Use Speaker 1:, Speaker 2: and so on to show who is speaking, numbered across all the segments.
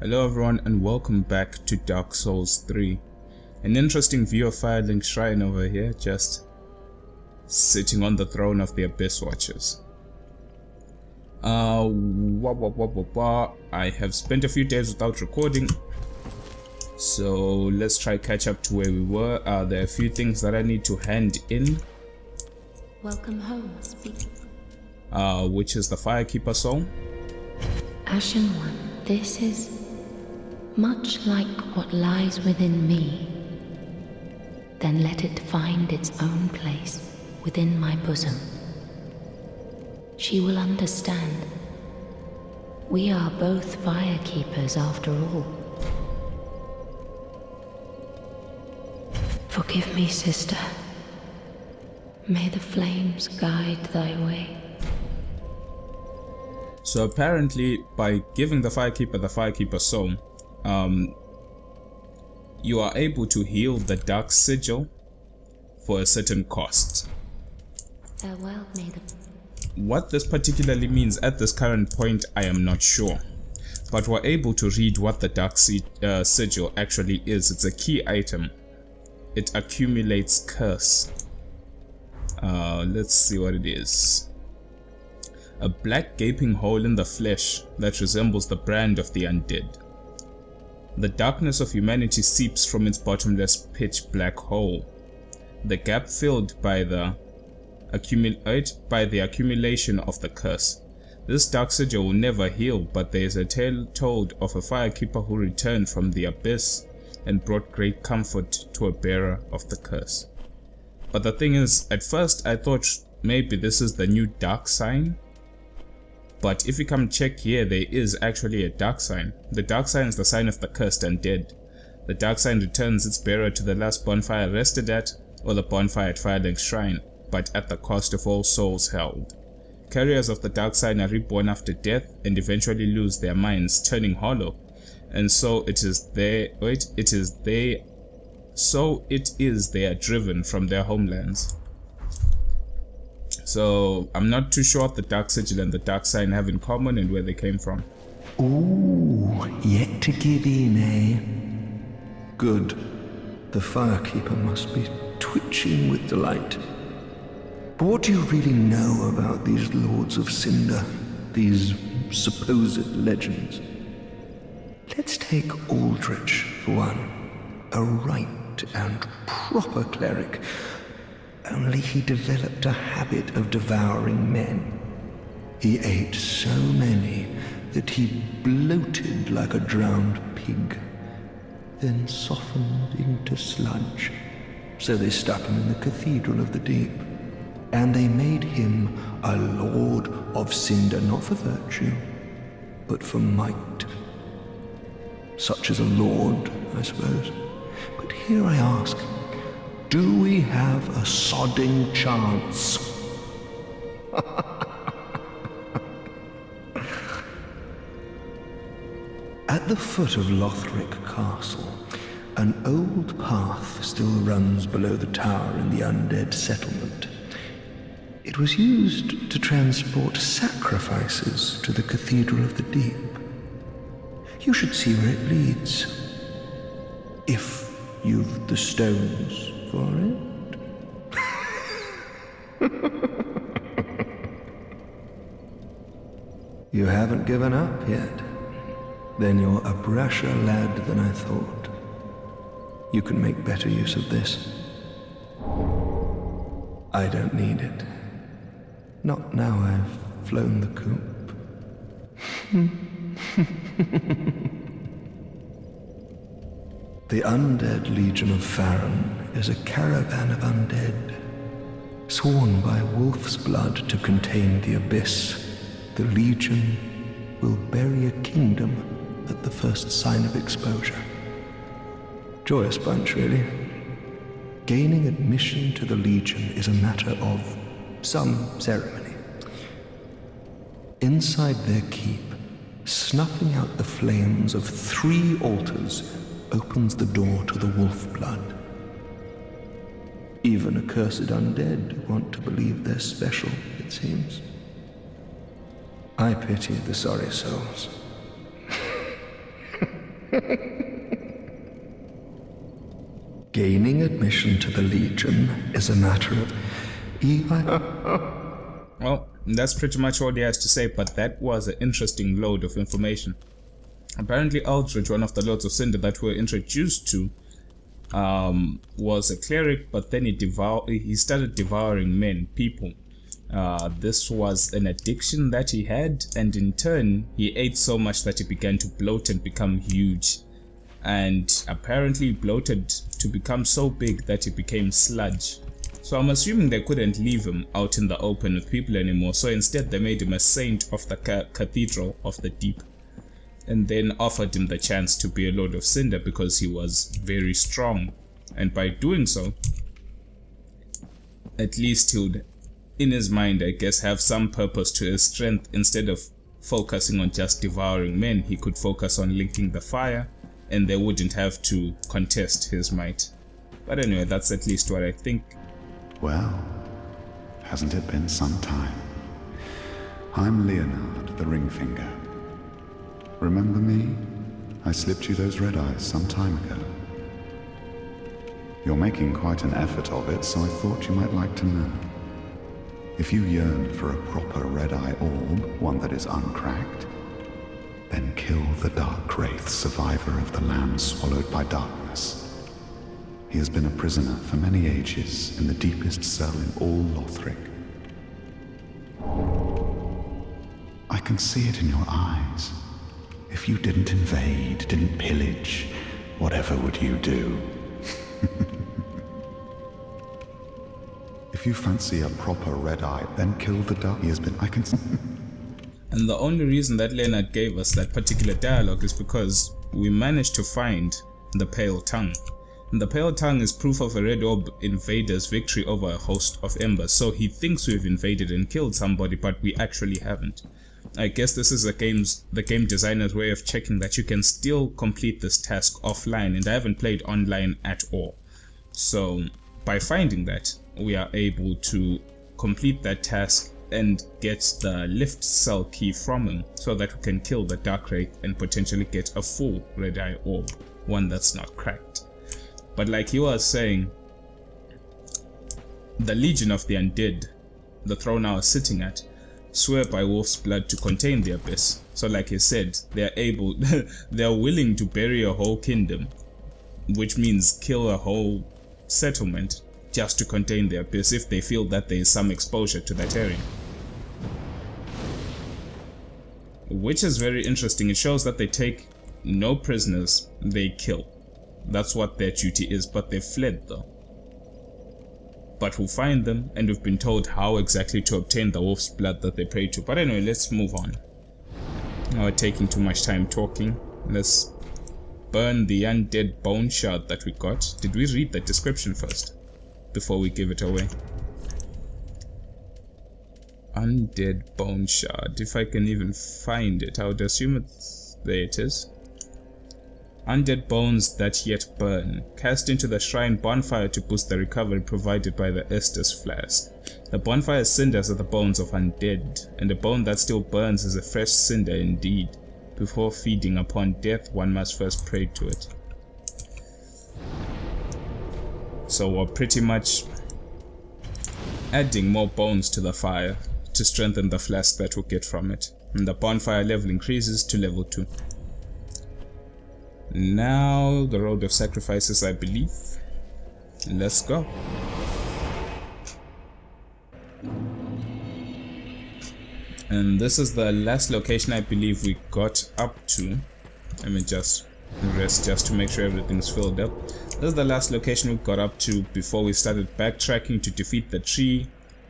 Speaker 1: Hello everyone and welcome back to Dark Souls 3. An interesting view of Firelink Shrine over here, just sitting on the throne of the Abyss Watchers. I have spent a few days without recording, so let's try catch up to where we were. There are a few things that I need to hand in.
Speaker 2: Welcome home, speak.
Speaker 1: Which is the Firekeeper Soul.
Speaker 2: Ashen One, this is much like what lies within me. Then let it find its own place within my bosom. She will understand. We are both firekeepers after all. Forgive me, sister. May the flames guide thy way.
Speaker 1: So apparently, by giving the Firekeeper Soul, you are able to heal the Dark Sigil for a certain cost.
Speaker 2: Farewell, maiden.
Speaker 1: What this particularly means at this current point, I am not sure. But we're able to read what the Dark Sigil actually is. It's a key item. It accumulates curse. Let's see what it is. A black gaping hole in the flesh that resembles the brand of the undead. The darkness of humanity seeps from its bottomless pitch black hole. The gap filled by the accumulation of the curse. This dark sigil will never heal, but there is a tale told of a firekeeper who returned from the abyss and brought great comfort to a bearer of the curse. But the thing is, at first I thought maybe this is the new dark sign. But if you come check here, there is actually a dark sign. The dark sign is the sign of the cursed undead. The dark sign returns its bearer to the last bonfire rested at, or the bonfire at Firelink Shrine, but at the cost of all souls held. Carriers of the dark sign are reborn after death and eventually lose their minds, turning hollow. And so it is they are driven from their homelands. So I'm not too sure what the Dark Sigil and the Dark Sign have in common and where they came from.
Speaker 3: Ooh, yet to give in, eh? Good. The Firekeeper must be twitching with delight. But what do you really know about these Lords of Cinder, these supposed legends? Let's take Aldrich for one, a right and proper cleric. Only he developed a habit of devouring men. He ate so many that he bloated like a drowned pig, then softened into sludge. So they stuck him in the Cathedral of the Deep, and they made him a Lord of Cinder, not for virtue, but for might. Such as a lord, I suppose. But here I ask, do we have a sodding chance? At the foot of Lothric Castle, an old path still runs below the tower in the undead settlement. It was used to transport sacrifices to the Cathedral of the Deep. You should see where it leads, if you've the stones for it. You haven't given up yet? Then you're a brasher lad than I thought. You can make better use of this. I don't need it. Not now I've flown the coop. The Undead Legion of Farron is a caravan of undead, sworn by wolf's blood to contain the abyss. The Legion will bury a kingdom at the first sign of exposure. Joyous bunch, really. Gaining admission to the Legion is a matter of some ceremony. Inside their keep, snuffing out the flames of 3 altars opens the door to the wolf blood. Even accursed undead want to believe they're special, it seems. I pity the sorry souls. Gaining admission to the Legion is a matter of
Speaker 1: Well, that's pretty much all he has to say, but that was an interesting load of information. Apparently Aldrich, one of the Lords of Cinder that we were introduced to, was a cleric, but then he started devouring people. This was an addiction that he had, and in turn he ate so much that he began to bloat and become huge, and apparently bloated to become so big that he became sludge. So I'm assuming they couldn't leave him out in the open with people anymore, so instead they made him a saint of the Cathedral of the Deep, and then offered him the chance to be a Lord of Cinder because he was very strong, and by doing so at least he would, in his mind, I guess, have some purpose to his strength. Instead of focusing on just devouring men, he could focus on linking the fire, and they wouldn't have to contest his might. But anyway, that's at least what I think.
Speaker 4: Well, hasn't it been some time? I'm Leonard, the Ringfinger. Remember me? I slipped you those red eyes some time ago. You're making quite an effort of it, so I thought you might like to know. If you yearn for a proper red-eye orb, one that is uncracked, then kill the Dark Wraith, survivor of the land swallowed by darkness. He has been a prisoner for many ages in the deepest cell in all Lothric. I can see it in your eyes. If you didn't invade, didn't pillage, whatever would you do? If you fancy a proper red eye, then kill the dark. He has been. I can.
Speaker 1: And the only reason that Leonard gave us that particular dialogue is because we managed to find the Pale Tongue. And the Pale Tongue is proof of a Red Orb invader's victory over a host of embers. So he thinks we've invaded and killed somebody, but we actually haven't. I guess this is the game designer's way of checking that you can still complete this task offline, and I haven't played online at all. So by finding that, we are able to complete that task and get the lift cell key from him, so that we can kill the Dark Wraith and potentially get a full red eye orb, one that's not cracked. But like he was saying, the Legion of the Undead, the throne I was sitting at, swear by wolf's blood to contain the abyss. So like he said, they're willing to bury a whole kingdom, which means kill a whole settlement, just to contain the abyss if they feel that there is some exposure to that area. Which is very interesting. It shows that they take no prisoners, they kill. That's what their duty is, but they fled though. But we'll find them, and we've been told how exactly to obtain the wolf's blood that they pray to. But anyway, let's move on. Now we're taking too much time talking. Let's burn the undead bone shard that we got. Did we read the description first before we give it away? Undead bone shard. If I can even find it, I would assume it's... there it is. Undead bones that yet burn. Cast into the shrine bonfire to boost the recovery provided by the Estus flask. The bonfire's cinders are the bones of undead, and a bone that still burns is a fresh cinder indeed. Before feeding upon death, one must first pray to it. So we're pretty much adding more bones to the fire to strengthen the flask that we'll get from it. And the bonfire level increases to level 2. Now the road of sacrifices, I believe. Let's go. And this is the last location I believe we got up to. Let me just rest just to make sure everything's filled up. This is the last location we got up to before we started backtracking to defeat the tree,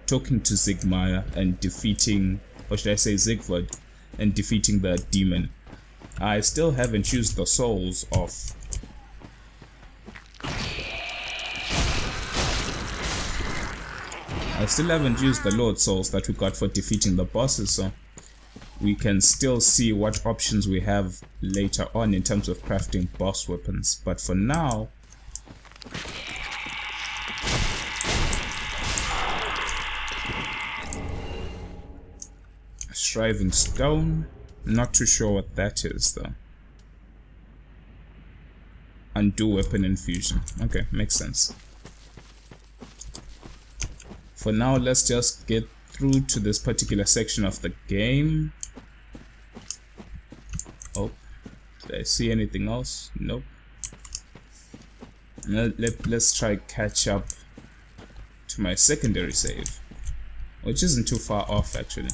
Speaker 1: talking to Zigmire, and defeating, or should I say Zigvard, and defeating the demon. I still haven't used the souls of the Lord souls that we got for defeating the bosses, so we can still see what options we have later on in terms of crafting boss weapons. But for now, Shriving Stone. Not too sure what that is though. undo weapon infusion. Okay, makes sense. For now, let's just get through to this particular section of the game. Oh, did I see anything else? Nope. Let's try catch up to my secondary save, which isn't too far off actually,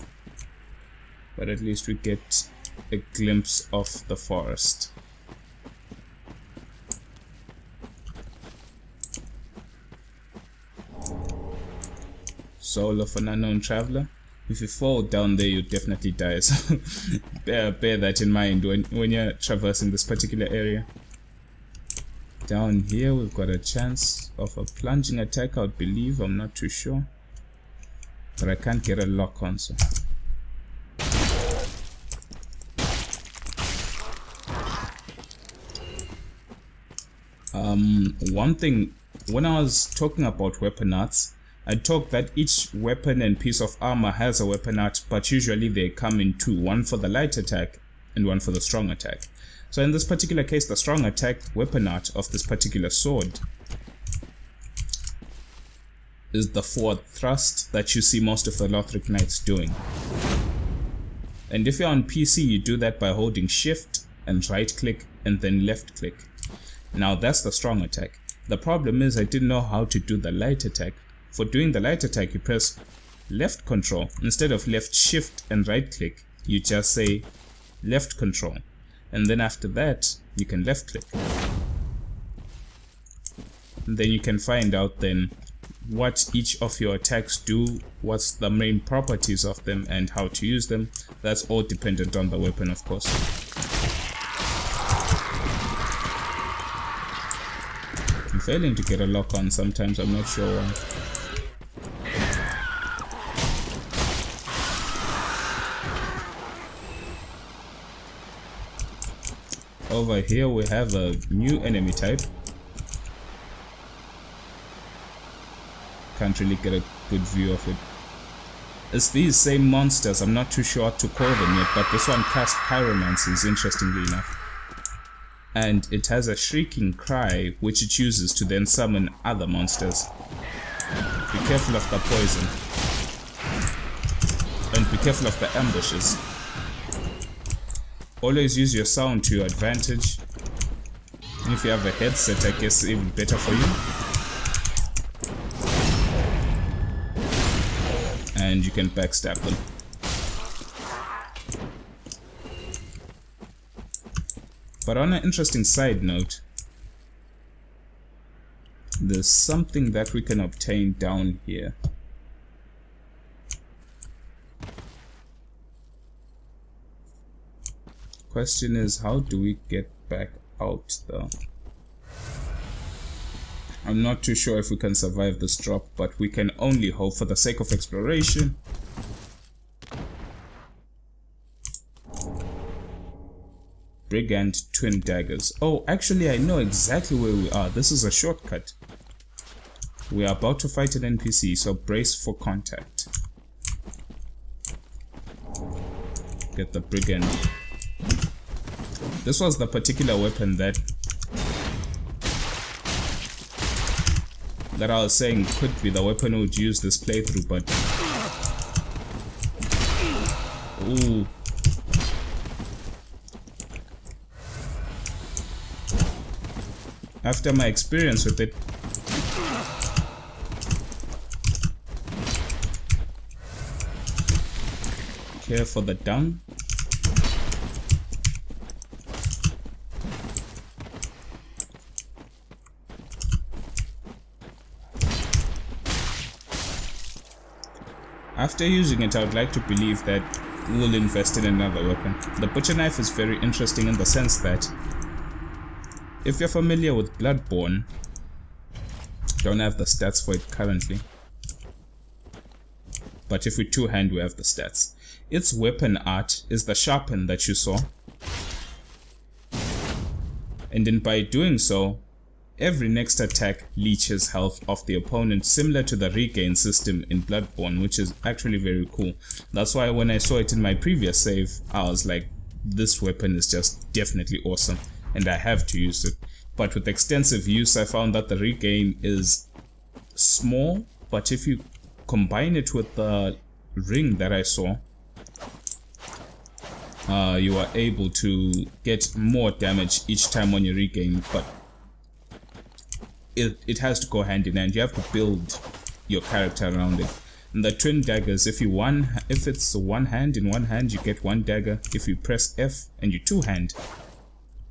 Speaker 1: but at least we get a glimpse of the forest. Soul of an unknown traveler. If you fall down there, you definitely die, so bear that in mind when you're traversing this particular area. Down here we've got a chance of a plunging attack, I would believe. I'm not too sure, but I can't get a lock on, so one thing, when I was talking about weapon arts, I talked that each weapon and piece of armor has a weapon art, but usually they come in two, one for the light attack and one for the strong attack. So in this particular case, the strong attack weapon art of this particular sword is the forward thrust that you see most of the Lothric Knights doing. And if you're on PC, you do that by holding shift and right click and then left click. Now that's the strong attack. The problem is I didn't know how to do the light attack. For doing the light attack, you press left control instead of left shift and right click. You just say left control, and then after that you can left click, and then you can find out then what each of your attacks do, what's the main properties of them, and how to use them. That's all dependent on the weapon, of course. I'm failing to get a lock on sometimes, I'm not sure why. Over here we have a new enemy type. Can't really get a good view of it. It's these same monsters, I'm not too sure what to call them yet, but this one casts pyromancies, interestingly enough. And it has a shrieking cry which it uses to then summon other monsters. Be careful of the poison. And be careful of the ambushes. Always use your sound to your advantage. And if you have a headset, I guess even better for you. And you can backstab them. But on an interesting side note, there's something that we can obtain down here. Question is, how do we get back out though? I'm not too sure if we can survive this drop, but we can only hope for the sake of exploration. Brigand twin daggers. Oh, actually I know exactly where we are. This is a shortcut. We are about to fight an NPC, so brace for contact. Get the brigand. This was the particular weapon that I was saying could be the weapon we would use this playthrough, but ooh. After my experience with it, care for the dung. After using it, I would like to believe that we'll invest in another weapon. The butcher knife is very interesting in the sense that if you're familiar with Bloodborne, don't have the stats for it currently, but if we two-hand we have the stats. Its weapon art is the sharpen that you saw, and then by doing so, every next attack leeches health of the opponent, similar to the regain system in Bloodborne, which is actually very cool. That's why when I saw it in my previous save, I was like, this weapon is just definitely awesome and I have to use it. But with extensive use, I found that the regain is small, but if you combine it with the ring that I saw, you are able to get more damage each time when you regain, but it has to go hand in hand. You have to build your character around it. And the twin daggers, if it's one hand, in one hand you get one dagger. If you press F and you two hand,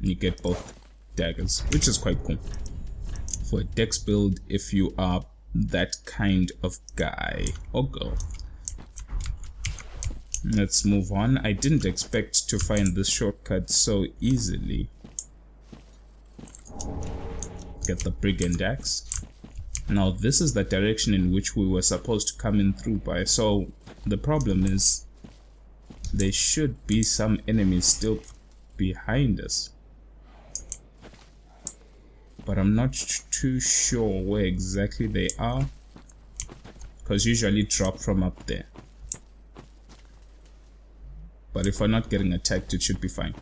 Speaker 1: you get both daggers, which is quite cool for a dex build if you are that kind of guy or girl. Let's move on. I didn't expect to find this shortcut so easily. Get the brigand axe. Now this is the direction in which we were supposed to come in through by, so the problem is there should be some enemies still behind us, but I'm not too sure where exactly they are, because usually drop from up there. But if we're not getting attacked, it should be fine.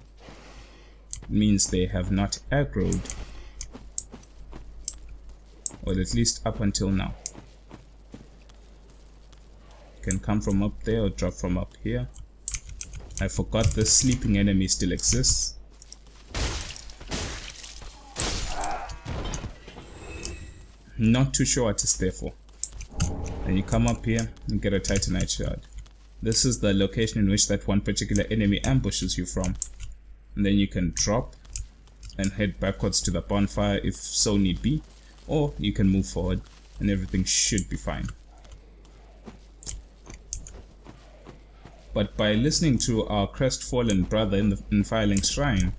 Speaker 1: It means they have not aggroed, or at least up until now. Can come from up there or drop from up here. I forgot the sleeping enemy still exists. Not too sure what it's there for. And you come up here and get a titanite shard. This is the location in which that one particular enemy ambushes you from. And then you can drop and head backwards to the bonfire if so need be, or you can move forward and everything should be fine. But by listening to our crestfallen brother in the Fireling Shrine,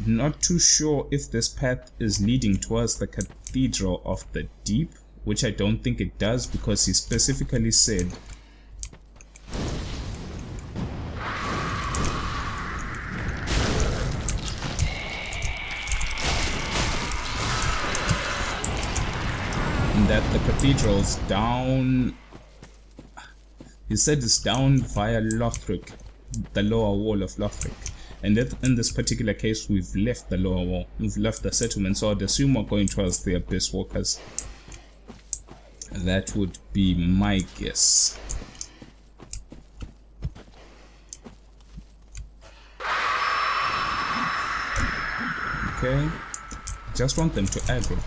Speaker 1: not too sure if this path is leading towards the Cathedral of the Deep, which I don't think it does, because he specifically said that the cathedral's down. He said it's down via Lothric, the lower wall of Lothric, and that in this particular case we've left the lower wall, we've left the settlement, so I'd assume we're going towards the Abyss Walkers. That would be my guess. Okay, just want them to aggro.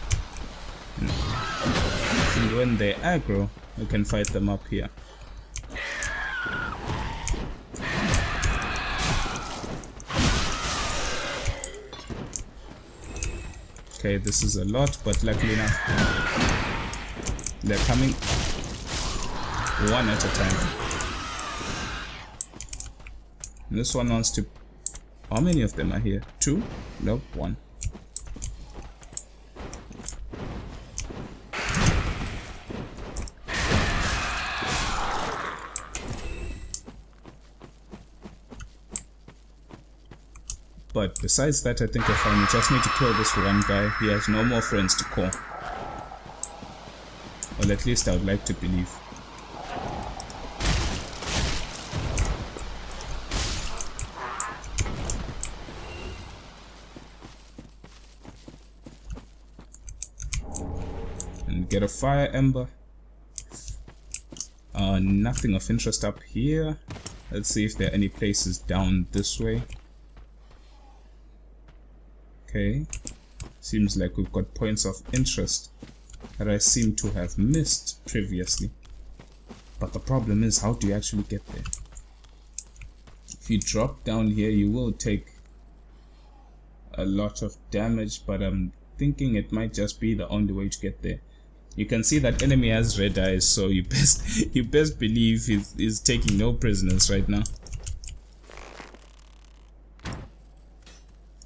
Speaker 1: And when they aggro, we can fight them up here. Okay, this is a lot, but luckily enough, they're coming one at a time. And this one wants to... How many of them are here? Two? Nope, one. But besides that, I think we're fine. We just need to kill this one guy. He has no more friends to call. Well, at least I would like to believe. And get a fire ember. Nothing of interest up here. Let's see if there are any places down this way. Okay, seems like we've got points of interest that I seem to have missed previously. But the problem is, how do you actually get there? If you drop down here, you will take a lot of damage, but I'm thinking it might just be the only way to get there. You can see that enemy has red eyes, so you best believe he's taking no prisoners right now.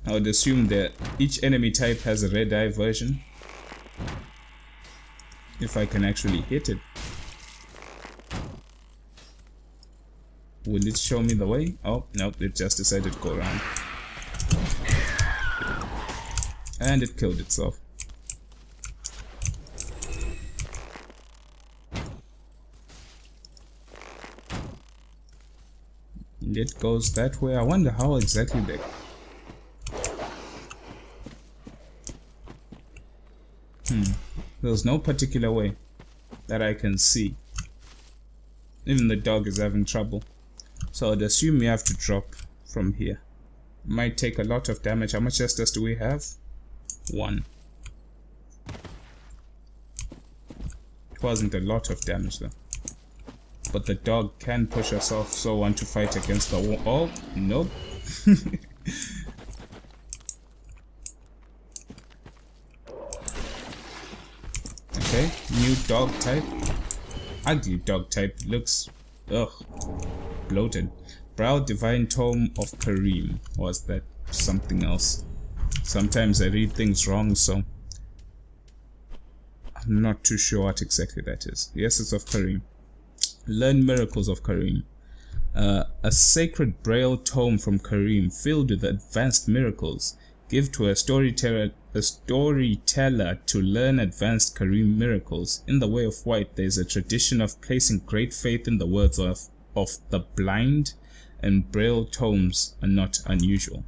Speaker 1: I would assume that each enemy type has a red eye version. If I can actually hit it. Will it show me the way? Oh, nope, it just decided to go around. And it killed itself. And it goes that way. I wonder how exactly they... There's no particular way that I can see. Even the dog is having trouble. So I'd assume you have to drop from here. Might take a lot of damage. How much Estus do we have? 1. It wasn't a lot of damage though. But the dog can push us off, so I want to fight against the wall. Oh, nope. Okay, new dog type. Ugly dog type. Looks, ugh, bloated. Brow Divine Tome of Kareem. Was that something else? Sometimes I read things wrong, so I'm not too sure what exactly that is. Yes, it's of Kareem. Learn Miracles of Kareem. A sacred braille tome from Kareem filled with advanced miracles. Give to a storyteller to learn advanced Kareem miracles. In the Way of White, there is a tradition of placing great faith in the words of the blind, and braille tomes are not unusual.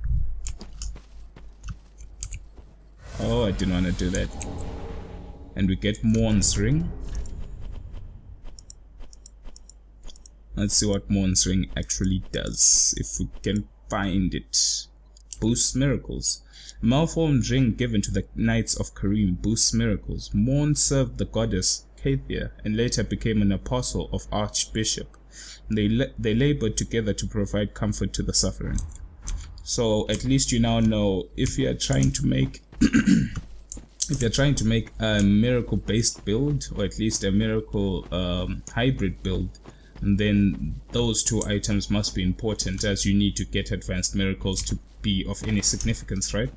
Speaker 1: Oh, I didn't want to do that. And we get Morn's Ring. Let's see what Morn's Ring actually does, if we can find it. Boosts miracles. A malformed ring given to the Knights of Kareem boosts miracles. Morn served the goddess Cathedral and later became an apostle of Archbishop. They labored together to provide comfort to the suffering. So at least you now know, if you are trying to make a miracle based build, or at least a miracle hybrid build, then those two items must be important, as you need to get advanced miracles to be of any significance, right?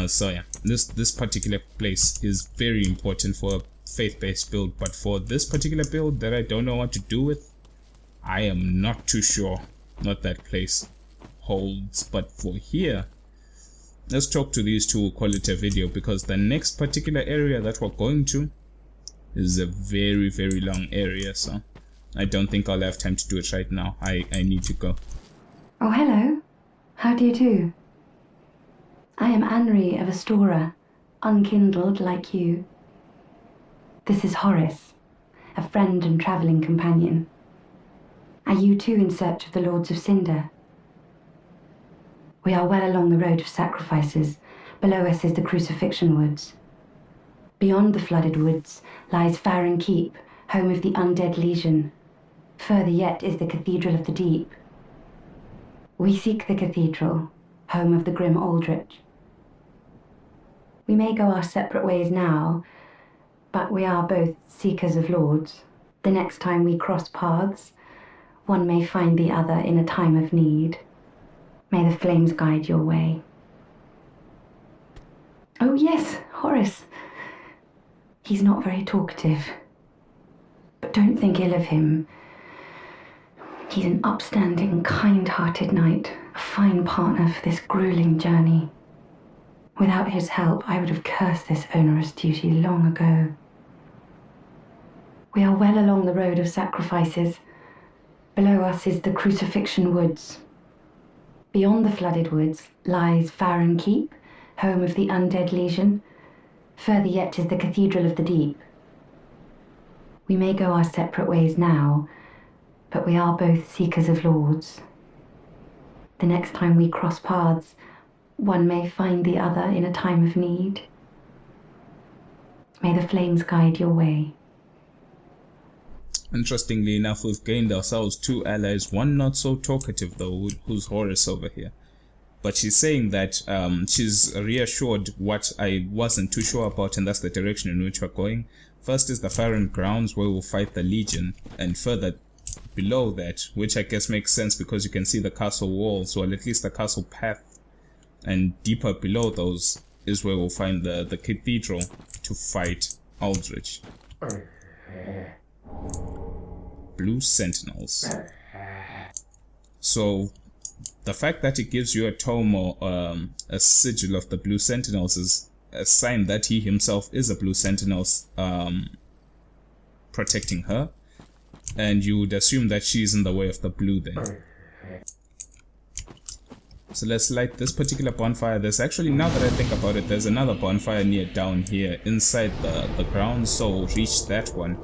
Speaker 1: So yeah, this particular place is very important for a faith-based build, but for this particular build that I don't know what to do with, I am not too sure what that place holds. But for here, let's talk to these two, call it a video, because the next particular area that we're going to is a very, very long area, so I don't think I'll have time to do it right now. I need to go.
Speaker 2: Oh, hello. How do you do? I am Anri of Astora, unkindled like you. This is Horace, a friend and travelling companion. Are you too in search of the Lords of Cinder? We are well along the road of sacrifices. Below us is the Crucifixion Woods. Beyond the flooded woods lies Farron Keep, home of the Undead Legion. Further yet is the Cathedral of the Deep. We seek the Cathedral, home of the grim Aldrich. We may go our separate ways now, but we are both seekers of lords. The next time we cross paths, one may find the other in a time of need. May the flames guide your way. Oh yes, Horace. He's not very talkative. But don't think ill of him. He's an upstanding, kind-hearted knight, a fine partner for this grueling journey. Without his help, I would have cursed this onerous duty long ago. We are well along the road of sacrifices. Below us is the Crucifixion Woods. Beyond the flooded woods lies Farron Keep, home of the Undead Legion. Further yet is the Cathedral of the Deep. We may go our separate ways now, but we are both seekers of lords. The next time we cross paths, one may find the other in a time of need. May the flames guide your way.
Speaker 1: Interestingly enough, we've gained ourselves two allies, one not so talkative though, who's Horace over here. But she's saying that she's reassured what I wasn't too sure about, and that's the direction in which we're going. First is the Farron Grounds, where we'll fight the Legion, and further below that, which I guess makes sense because you can see the castle walls, or at least the castle path, and deeper below those is where we'll find the Cathedral to fight Aldrich. Blue Sentinels. So the fact that it gives you a tome or a sigil of the Blue Sentinels is a sign that he himself is a Blue Sentinel protecting her, and you would assume that she's in the way of the blue then. So let's light this particular bonfire. There's actually, now that I think about it, there's another bonfire near down here inside the ground. So we'll reach that one,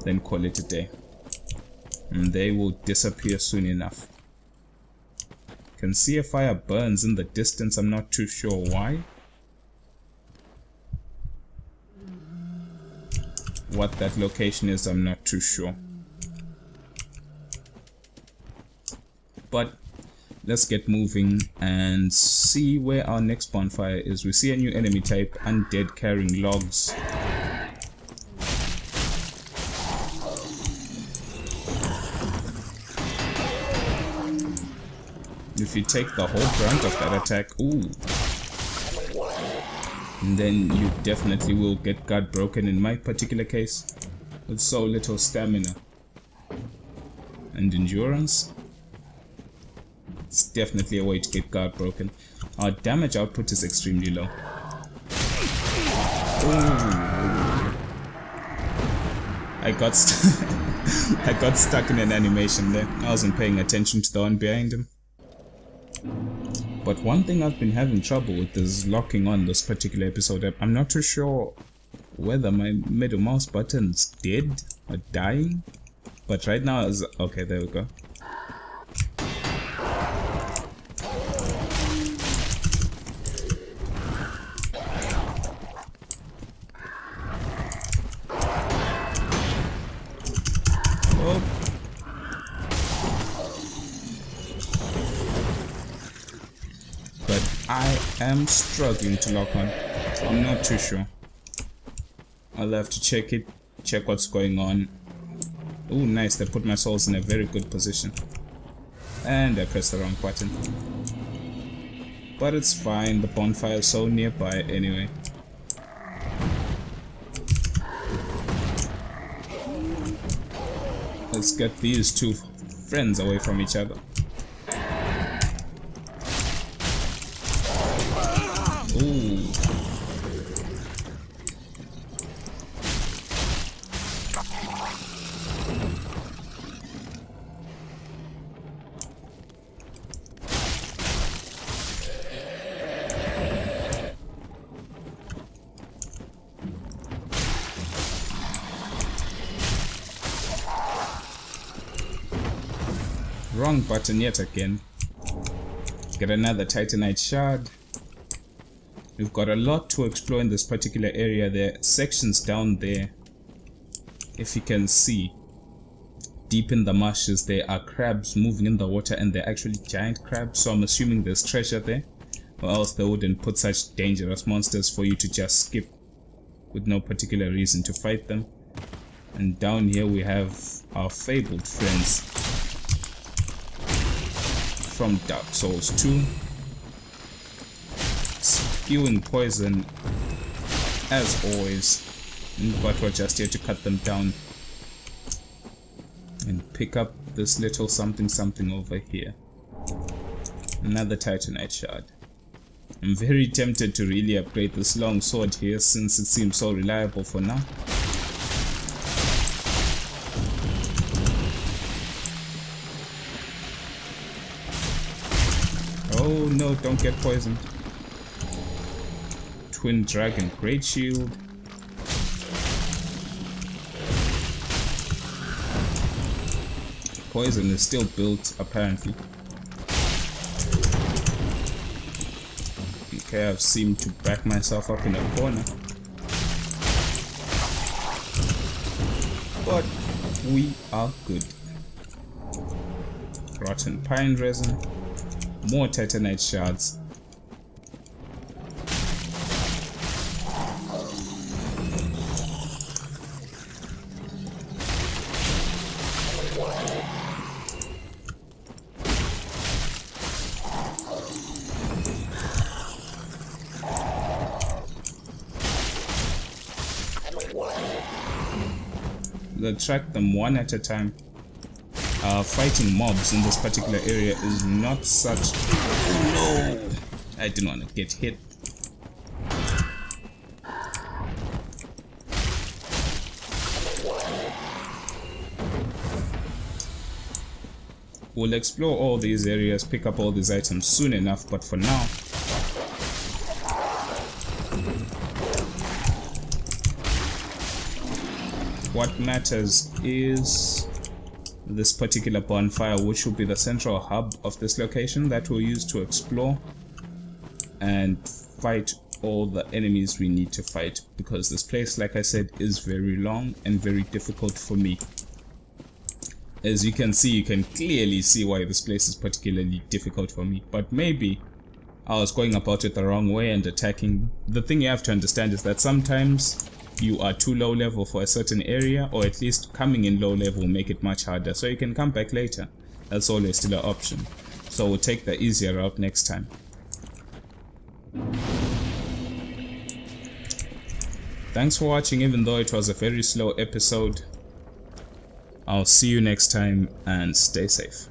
Speaker 1: then call it a day. And they will disappear soon enough. Can see a fire burns in the distance. I'm not too sure why. What that location is, I'm not too sure. But let's get moving and see where our next bonfire is. We see a new enemy type, undead carrying logs. If you take the whole brunt of that attack, ooh, and then you definitely will get guard broken in my particular case, with so little stamina and endurance. It's definitely a way to get guard broken. Our damage output is extremely low. Ooh. I got stuck in an animation there. I wasn't paying attention to the one behind him. But one thing I've been having trouble with is locking on this particular episode. I'm not too sure whether my middle mouse button's dead or dying. But right now is okay, there we go. I am struggling to lock on. I'm not too sure. I'll have to check it, check what's going on. Oh, nice, they put my souls in a very good position. And I pressed the wrong button. But it's fine, the bonfire is so nearby anyway. Let's get these two friends away from each other. Ooh. Wrong button yet again. Get another Titanite shard. We've got a lot to explore in this particular area. There are sections down there, if you can see, deep in the marshes. There are crabs moving in the water, and they're actually giant crabs, so I'm assuming there's treasure there, or else they wouldn't put such dangerous monsters for you to just skip with no particular reason to fight them. And down here we have our fabled friends from Dark Souls 2. Spewing poison as always, but we're just here to cut them down and pick up this little something something over here. Another Titanite shard. I'm very tempted to really upgrade this long sword here since it seems so reliable for now. Oh no, don't get poisoned. Twin Dragon Great Shield. Poison is still built apparently. Okay, I've seemed to back myself up in a corner. But we are good. Rotten pine resin. More Titanite shards. Attract them one at a time. Fighting mobs in this particular area is not such... Oh no! I didn't want to get hit. we'll explore all these areas, pick up all these items soon enough, but for now, what matters is this particular bonfire, which will be the central hub of this location that we'll use to explore and fight all the enemies we need to fight, because this place, like I said, is very long and very difficult for me. As you can see, you can clearly see why this place is particularly difficult for me, but maybe I was going about it the wrong way and attacking. The thing you have to understand is that sometimes you are too low level for a certain area, or at least coming in low level will make it much harder, so you can come back later. That's always still an option, so we'll take the easier route next time. Thanks for watching, even though it was a very slow episode. I'll see you next time and stay safe.